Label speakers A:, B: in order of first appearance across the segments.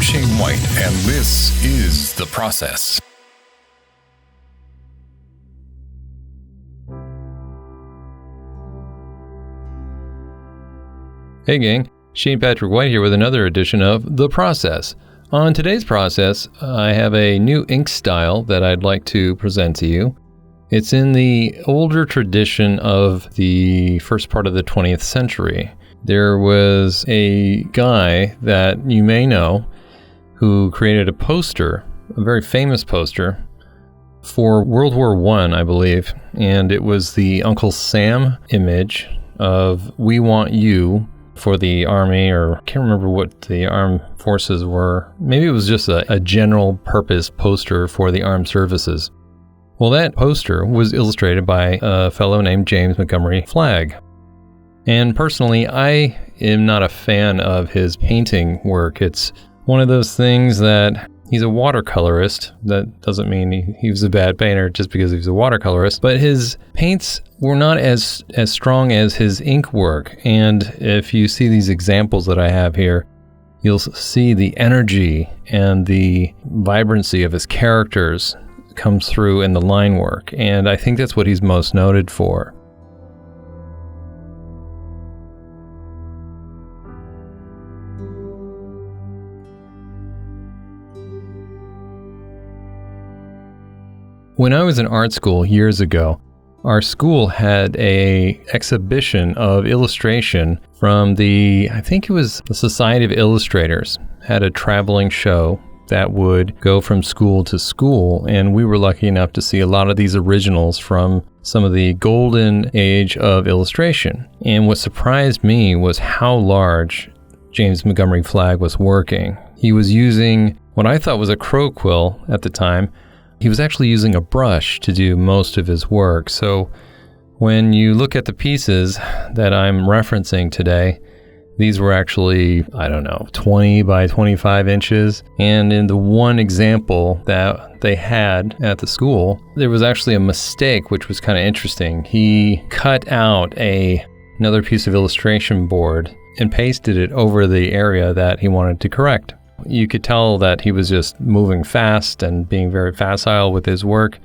A: Shane White, and this is The Process.
B: Hey gang, Shane Patrick White here with another edition of The Process. On today's process, I have a new ink style that I'd like to present to you. It's in the older tradition of the first part of the 20th century. There was a guy that you may know who created a poster, a very famous poster, for World War I believe, and it was the Uncle Sam image of "We Want You" for the Army, or I can't remember what the armed forces were. Maybe it was just a general purpose poster for the armed services. Well, that poster was illustrated by a fellow named James Montgomery Flagg. And personally, I am not a fan of his painting work. It's one of those things that he's a watercolorist. That doesn't mean he was a bad painter just because he was a watercolorist. But his paints were not as strong as his ink work. And if you see these examples that I have here, you'll see the energy and the vibrancy of his characters comes through in the line work. And I think that's what he's most noted for. When I was in art school years ago, our school had a exhibition of illustration from I think it was the Society of Illustrators, had a traveling show that would go from school to school, and we were lucky enough to see a lot of these originals from some of the golden age of illustration. And what surprised me was how large James Montgomery Flagg was working. He was using what I thought was a crow quill at the time. He was actually using a brush to do most of his work. So when you look at the pieces that I'm referencing today, these were actually, 20 by 25 inches. And in the one example that they had at the school, there was actually a mistake, which was kind of interesting. He cut out another piece of illustration board and pasted it over the area that he wanted to correct. You could tell that he was just moving fast and being very facile with his work.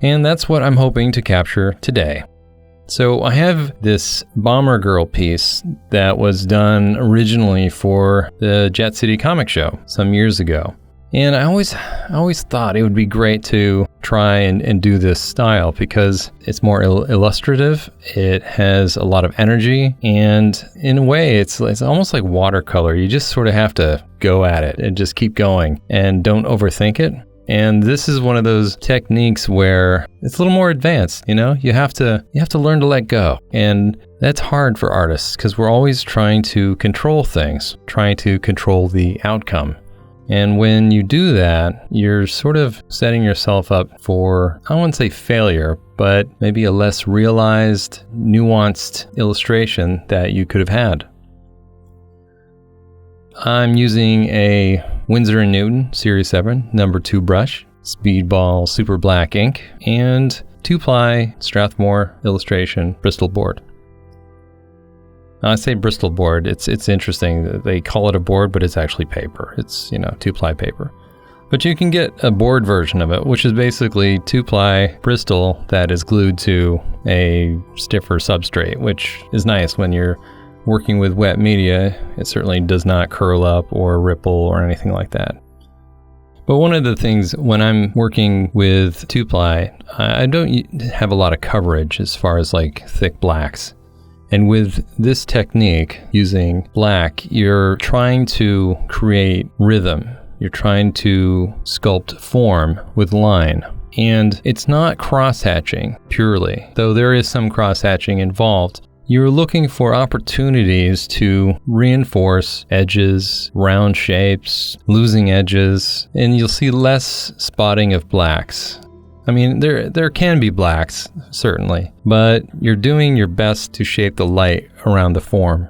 B: And that's what I'm hoping to capture today. So I have this Bomber Girl piece that was done originally for the Jet City Comic Show some years ago. And I always thought it would be great to try and do this style because it's more illustrative, it has a lot of energy, and in a way it's almost like watercolor. You just sort of have to go at it and just keep going and don't overthink it. And this is one of those techniques where it's a little more advanced, you have to learn to let go. And that's hard for artists because we're always trying to control things, trying to control the outcome. And when you do that, you're sort of setting yourself up for, I wouldn't say failure, but maybe a less realized, nuanced illustration that you could have had. I'm using a Winsor & Newton Series 7 number 2 brush, Speedball Super Black ink, and 2-ply Strathmore illustration Bristol Board. I say Bristol Board, it's interesting that they call it a board, but it's actually paper. It's, 2-ply paper. But you can get a board version of it, which is basically 2-ply Bristol that is glued to a stiffer substrate, which is nice when you're working with wet media. It certainly does not curl up or ripple or anything like that. But one of the things when I'm working with 2-ply, I don't have a lot of coverage as far as like thick blacks. And with this technique, using black, you're trying to create rhythm. You're trying to sculpt form with line. And it's not cross-hatching purely, though there is some cross-hatching involved. You're looking for opportunities to reinforce edges, round shapes, losing edges, and you'll see less spotting of blacks. I mean, there can be blacks, certainly, but you're doing your best to shape the light around the form.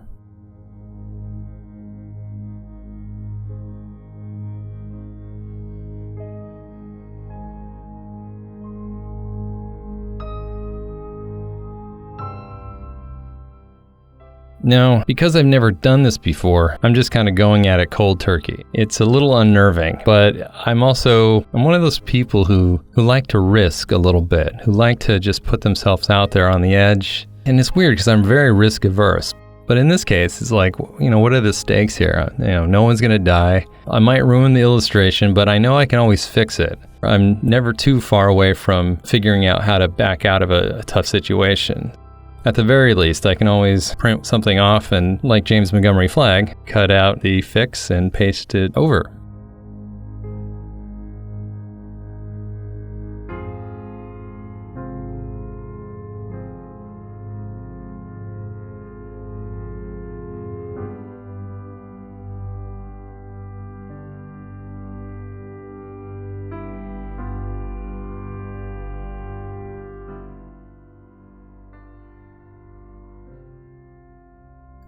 B: Now, because I've never done this before, I'm just kind of going at it cold turkey. It's a little unnerving, but I'm one of those people who like to risk a little bit, who like to just put themselves out there on the edge. And it's weird because I'm very risk averse. But in this case, it's like, what are the stakes here? No one's going to die. I might ruin the illustration, but I know I can always fix it. I'm never too far away from figuring out how to back out of a tough situation. At the very least, I can always print something off and, like James Montgomery Flagg, cut out the fix and paste it over.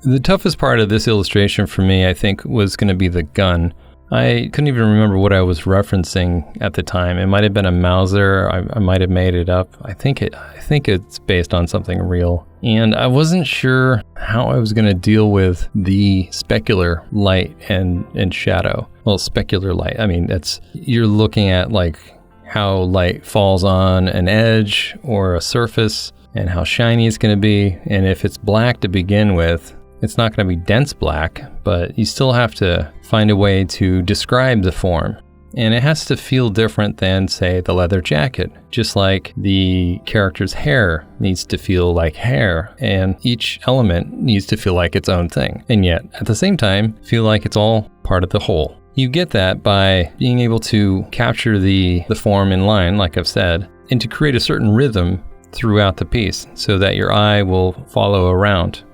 B: The toughest part of this illustration for me, I think, was going to be the gun. I couldn't even remember what I was referencing at the time. It might have been a Mauser. I might have made it up. I think it's based on something real. And I wasn't sure how I was going to deal with the specular light and shadow. Well, specular light. I mean, you're looking at like how light falls on an edge or a surface and how shiny it's going to be. And if it's black to begin with, it's not going to be dense black, but you still have to find a way to describe the form. And it has to feel different than, say, the leather jacket. Just like the character's hair needs to feel like hair, and each element needs to feel like its own thing. And yet, at the same time, feel like it's all part of the whole. You get that by being able to capture the form in line, like I've said, and to create a certain rhythm throughout the piece so that your eye will follow around.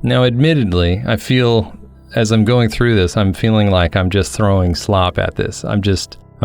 B: Now, admittedly, I feel, as I'm going through this, I'm feeling like I'm just throwing slop at this. I'm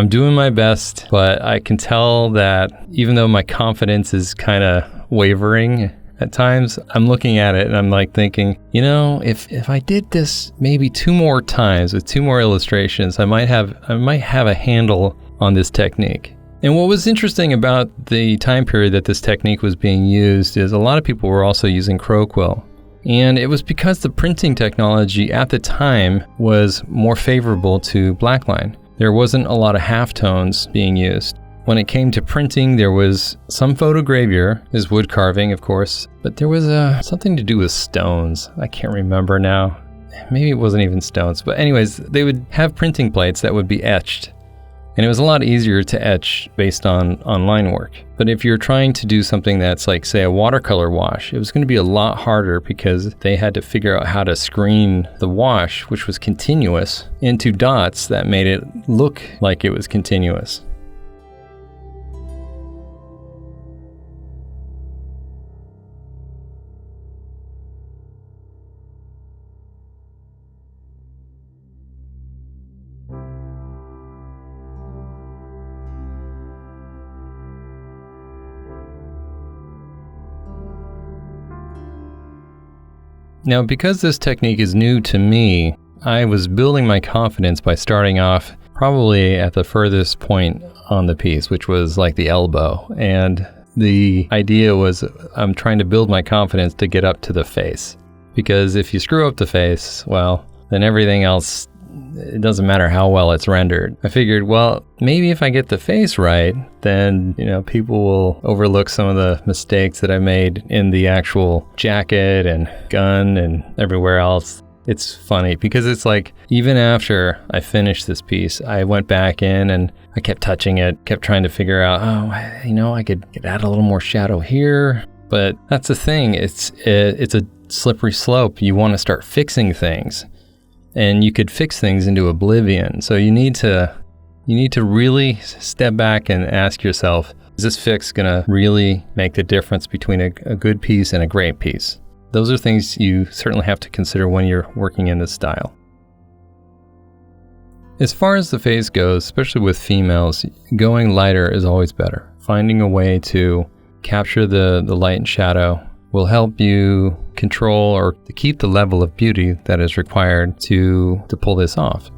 B: doing my best, but I can tell that even though my confidence is kind of wavering at times, I'm looking at it and I'm like thinking, if I did this maybe 2 more times with 2 more illustrations, I might have a handle on this technique. And what was interesting about the time period that this technique was being used is a lot of people were also using crow quill. And it was because the printing technology at the time was more favorable to blackline. There wasn't a lot of halftones being used. When it came to printing, there was some photogravure, is wood carving, of course, but there was something to do with stones. I can't remember now. Maybe it wasn't even stones, but anyways, they would have printing plates that would be etched. And it was a lot easier to etch based on line work. But if you're trying to do something that's like, say, a watercolor wash, it was going to be a lot harder because they had to figure out how to screen the wash, which was continuous, into dots that made it look like it was continuous. Now, because this technique is new to me, I was building my confidence by starting off probably at the furthest point on the piece, which was like the elbow. And the idea was I'm trying to build my confidence to get up to the face. Because if you screw up the face, well, then everything else, it doesn't matter how well it's rendered. I figured, well, maybe if I get the face right, then, people will overlook some of the mistakes that I made in the actual jacket and gun and everywhere else. It's funny because it's like, even after I finished this piece, I went back in and I kept touching it, kept trying to figure out, I could add a little more shadow here. But that's the thing. It's a slippery slope. You want to start fixing things. And you could fix things into oblivion. So you need to really step back and ask yourself, is this fix going to really make the difference between a good piece and a great piece? Those are things you certainly have to consider when you're working in this style. As far as the face goes, especially with females, going lighter is always better. Finding a way to capture the light and shadow will help you control or to keep the level of beauty that is required to pull this off.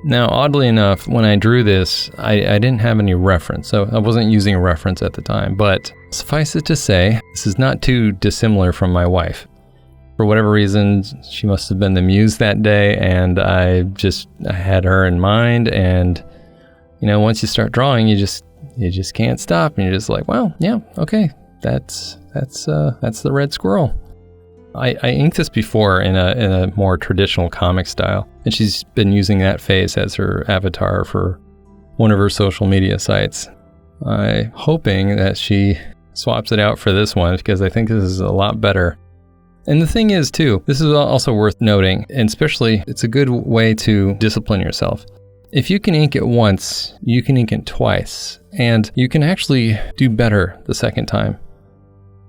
B: Now, oddly enough, when I drew this, I didn't have any reference, so I wasn't using a reference at the time, but suffice it to say, this is not too dissimilar from my wife. For whatever reason, she must have been the muse that day, and I had her in mind, and once you start drawing, you just can't stop, and you're just like, well, yeah, okay, that's the red squirrel. I inked this before in a more traditional comic style, and she's been using that face as her avatar for one of her social media sites. I'm hoping that she swaps it out for this one, because I think this is a lot better. And the thing is, too, this is also worth noting, and especially it's a good way to discipline yourself. If you can ink it once, you can ink it twice, and you can actually do better the second time.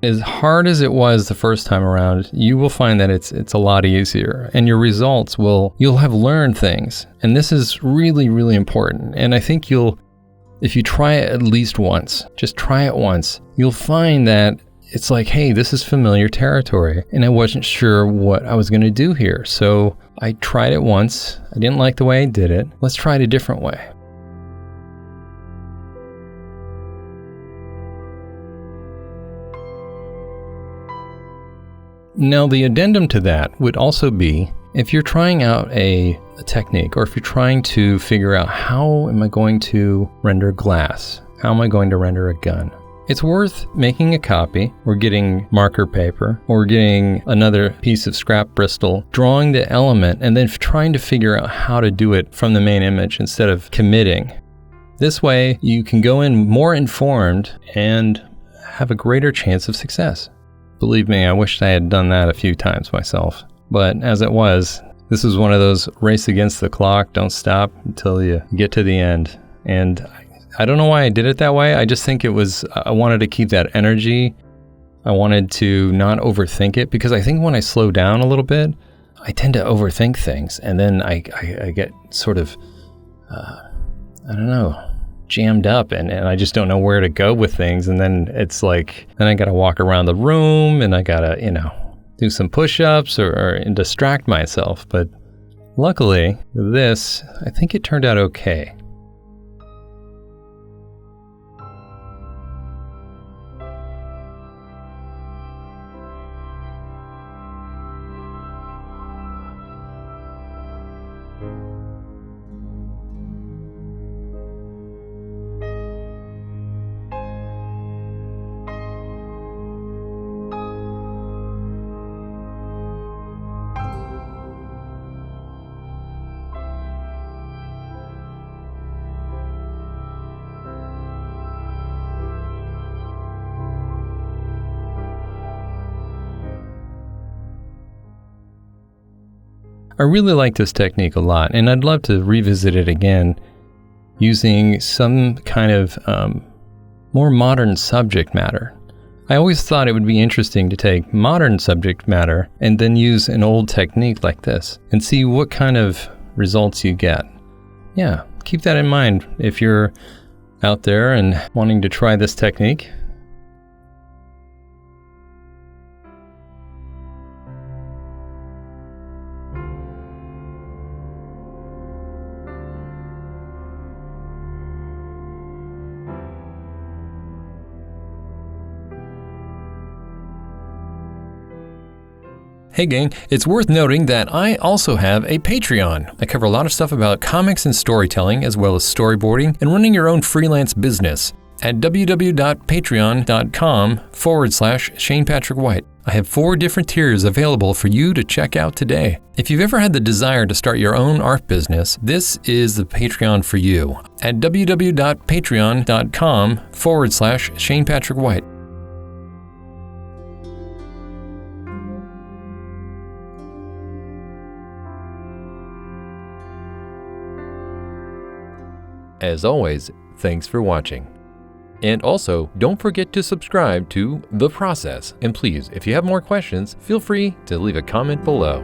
B: As hard as it was the first time around, you will find that it's a lot easier, and your results you'll have learned things. And this is really, really important. And I think if you try it at least once, just try it once, you'll find that it's like, hey, this is familiar territory, and I wasn't sure what I was going to do here. So I tried it once. I didn't like the way I did it. Let's try it a different way. Now, the addendum to that would also be, if you're trying out a technique, or if you're trying to figure out how am I going to render glass, how am I going to render a gun, it's worth making a copy, or getting marker paper, or getting another piece of scrap Bristol, drawing the element, and then trying to figure out how to do it from the main image instead of committing. This way, you can go in more informed and have a greater chance of success. Believe me, I wished I had done that a few times myself. But as it was, this was one of those race against the clock, don't stop until you get to the end. And I don't know why I did it that way. I just think I wanted to keep that energy. I wanted to not overthink it, because I think when I slow down a little bit, I tend to overthink things. And then I get sort of, jammed up, and I just don't know where to go with things. And then it's like, then I got to walk around the room, and I got to, do some push-ups or distract myself. But luckily, with this, I think it turned out okay. I really like this technique a lot, and I'd love to revisit it again using some kind of more modern subject matter. I always thought it would be interesting to take modern subject matter and then use an old technique like this and see what kind of results you get. Yeah, keep that in mind if you're out there and wanting to try this technique.
C: Hey gang, it's worth noting that I also have a Patreon. I cover a lot of stuff about comics and storytelling, as well as storyboarding and running your own freelance business at www.patreon.com/Shane Patrick White. I have 4 different tiers available for you to check out today. If you've ever had the desire to start your own art business, this is the Patreon for you at www.patreon.com/Shane Patrick White. As always, thanks for watching. And also, don't forget to subscribe to The Process. And please, if you have more questions, feel free to leave a comment below.